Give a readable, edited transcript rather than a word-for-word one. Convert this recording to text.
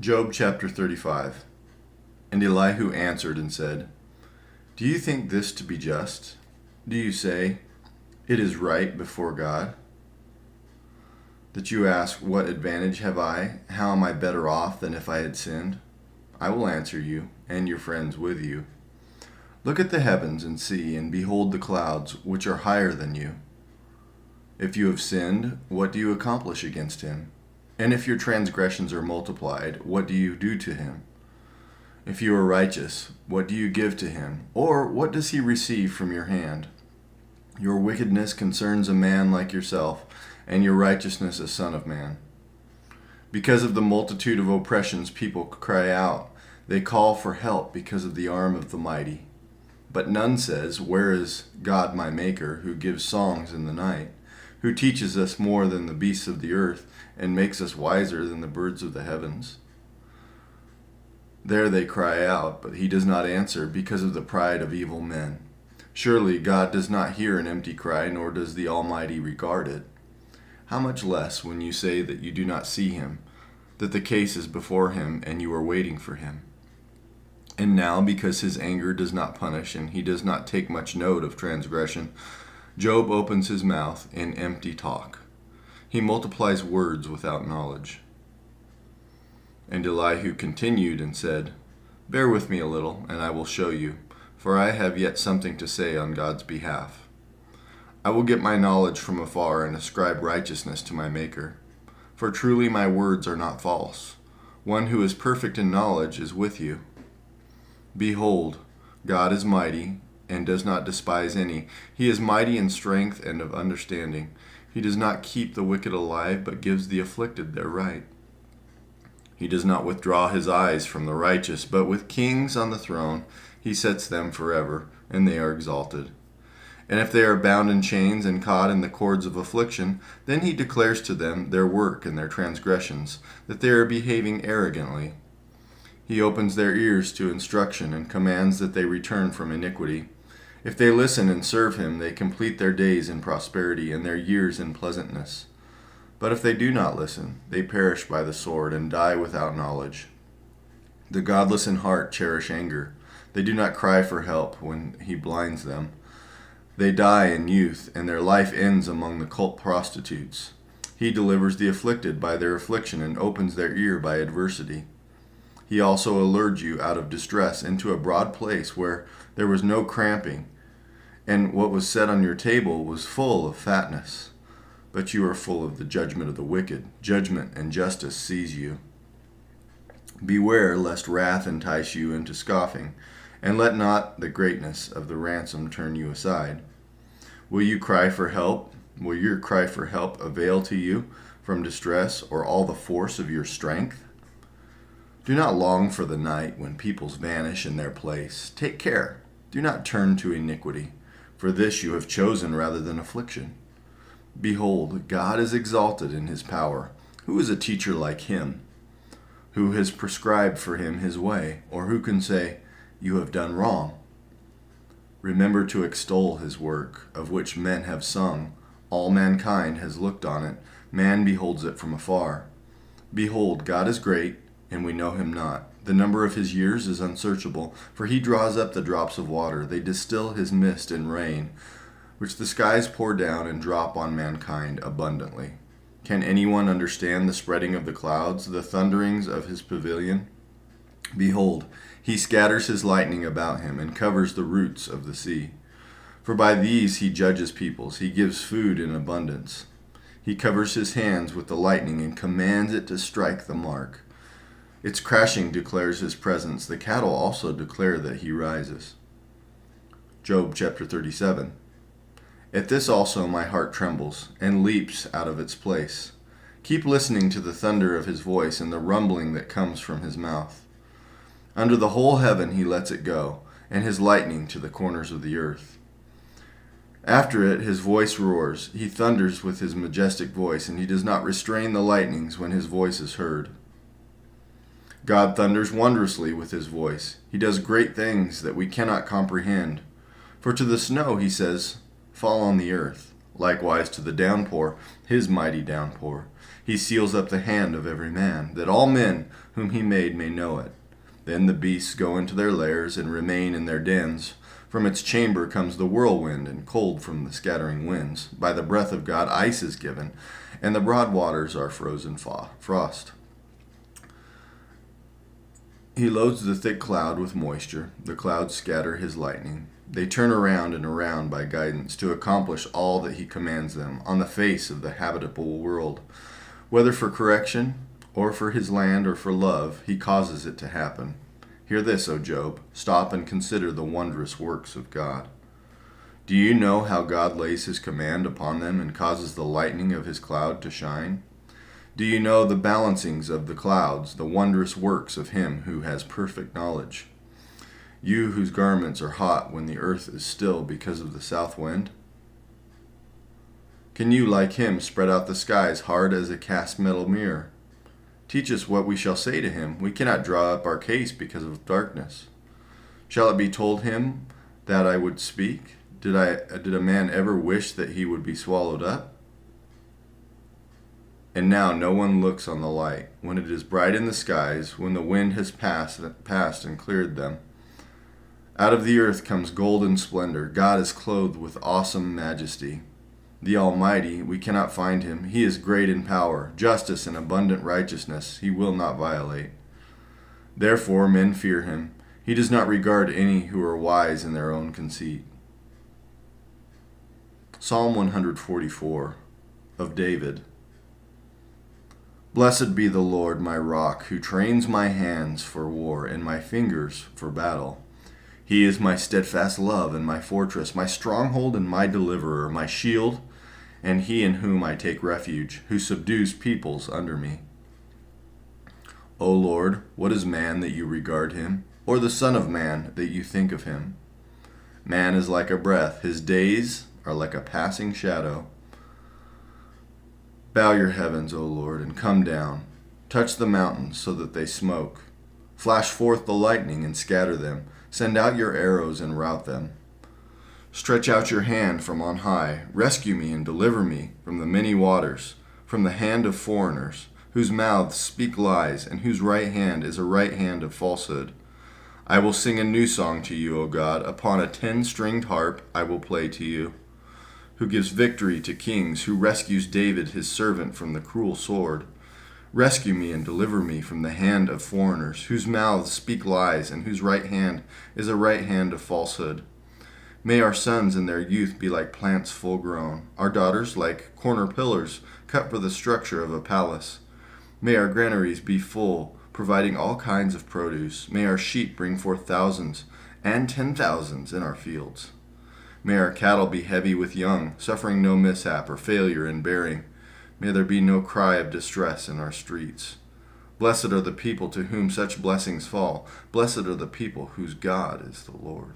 Job chapter 35. And Elihu answered and said, Do you think this to be just? Do you say, It is right before God? That you ask, What advantage have I? How am I better off than if I had sinned? I will answer you, and your friends with you. Look at the heavens and see, and behold the clouds, which are higher than you. If you have sinned, what do you accomplish against him? And if your transgressions are multiplied, what do you do to him? If you are righteous, what do you give to him? Or what does he receive from your hand? Your wickedness concerns a man like yourself, and your righteousness a son of man. Because of the multitude of oppressions, people cry out. They call for help because of the arm of the mighty. But none says, Where is God my Maker, who gives songs in the night, who teaches us more than the beasts of the earth, and makes us wiser than the birds of the heavens? There they cry out, but he does not answer because of the pride of evil men. Surely God does not hear an empty cry, nor does the Almighty regard it. How much less when you say that you do not see him, that the case is before him and you are waiting for him. And now, because his anger does not punish and he does not take much note of transgression, Job opens his mouth in empty talk. He multiplies words without knowledge. And Elihu continued and said, Bear with me a little, and I will show you, for I have yet something to say on God's behalf. I will get my knowledge from afar and ascribe righteousness to my Maker. For truly my words are not false. One who is perfect in knowledge is with you. Behold, God is mighty, and does not despise any. He is mighty in strength and of understanding. He does not keep the wicked alive, but gives the afflicted their right. He does not withdraw his eyes from the righteous, but with kings on the throne he sets them forever, and they are exalted. And if they are bound in chains and caught in the cords of affliction, then he declares to them their work and their transgressions, that they are behaving arrogantly. He opens their ears to instruction and commands that they return from iniquity. If they listen and serve him, they complete their days in prosperity and their years in pleasantness. But if they do not listen, they perish by the sword and die without knowledge. The godless in heart cherish anger. They do not cry for help when he blinds them. They die in youth, and their life ends among the cult prostitutes. He delivers the afflicted by their affliction and opens their ear by adversity. He also allured you out of distress into a broad place where there was no cramping, and what was set on your table was full of fatness. But you are full of the judgment of the wicked. Judgment and justice seize you. Beware lest wrath entice you into scoffing, and let not the greatness of the ransom turn you aside. Will you cry for help? Will your cry for help avail to you from distress or all the force of your strength? Do not long for the night when peoples vanish in their place. Take care. Do not turn to iniquity, for this you have chosen rather than affliction. Behold, God is exalted in his power. Who is a teacher like him? Who has prescribed for him his way? Or who can say, You have done wrong? Remember to extol his work, of which men have sung. All mankind has looked on it. Man beholds it from afar. Behold, God is great, and we know him not. The number of his years is unsearchable, for he draws up the drops of water. They distill his mist in rain, which the skies pour down and drop on mankind abundantly. Can anyone understand the spreading of the clouds, the thunderings of his pavilion? Behold, he scatters his lightning about him and covers the roots of the sea. For by these he judges peoples. He gives food in abundance. He covers his hands with the lightning and commands it to strike the mark. Its crashing declares his presence. The cattle also declare that he rises. Job chapter 37. At this also my heart trembles and leaps out of its place. Keep listening to the thunder of his voice and the rumbling that comes from his mouth. Under the whole heaven he lets it go, and his lightning to the corners of the earth. After it his voice roars. He thunders with his majestic voice, and he does not restrain the lightnings when his voice is heard. God thunders wondrously with his voice. He does great things that we cannot comprehend. For to the snow he says, Fall on the earth, likewise to the downpour, his mighty downpour. He seals up the hand of every man, that all men whom he made may know it. Then the beasts go into their lairs and remain in their dens. From its chamber comes the whirlwind, and cold from the scattering winds. By the breath of God ice is given, and the broad waters are frozen frost. He loads the thick cloud with moisture. The clouds scatter his lightning. They turn around and around by guidance to accomplish all that he commands them on the face of the habitable world. Whether for correction, or for his land, or for love, he causes it to happen. Hear this, O Job. Stop and consider the wondrous works of God. Do you know how God lays his command upon them and causes the lightning of his cloud to shine? Do you know the balancings of the clouds, the wondrous works of him who has perfect knowledge? You whose garments are hot when the earth is still because of the south wind? Can you, like him, spread out the skies hard as a cast metal mirror? Teach us what we shall say to him. We cannot draw up our case because of darkness. Shall it be told him that I would speak? Did a man ever wish that he would be swallowed up? And now no one looks on the light, when it is bright in the skies, when the wind has passed and cleared them. Out of the earth comes golden splendor. God is clothed with awesome majesty. The Almighty, we cannot find him. He is great in power, justice and abundant righteousness he will not violate. Therefore men fear him. He does not regard any who are wise in their own conceit. Psalm 144 of David. Blessed be the Lord my rock, who trains my hands for war and my fingers for battle. He is my steadfast love and my fortress, my stronghold and my deliverer, my shield, and he in whom I take refuge, who subdues peoples under me. O Lord, what is man that you regard him, or the son of man that you think of him? Man is like a breath, his days are like a passing shadow. Bow your heavens, O Lord, and come down. Touch the mountains so that they smoke. Flash forth the lightning and scatter them. Send out your arrows and rout them. Stretch out your hand from on high. Rescue me and deliver me from the many waters, from the hand of foreigners, whose mouths speak lies, and whose right hand is a right hand of falsehood. I will sing a new song to you, O God. Upon a 10-stringed harp I will play to you. Who gives victory to kings, who rescues David his servant from the cruel sword. Rescue me and deliver me from the hand of foreigners, whose mouths speak lies, and whose right hand is a right hand of falsehood. May our sons in their youth be like plants full grown, our daughters like corner pillars cut for the structure of a palace. May our granaries be full, providing all kinds of produce. May our sheep bring forth thousands and 10,000s in our fields. May our cattle be heavy with young, suffering no mishap or failure in bearing. May there be no cry of distress in our streets. Blessed are the people to whom such blessings fall. Blessed are the people whose God is the Lord.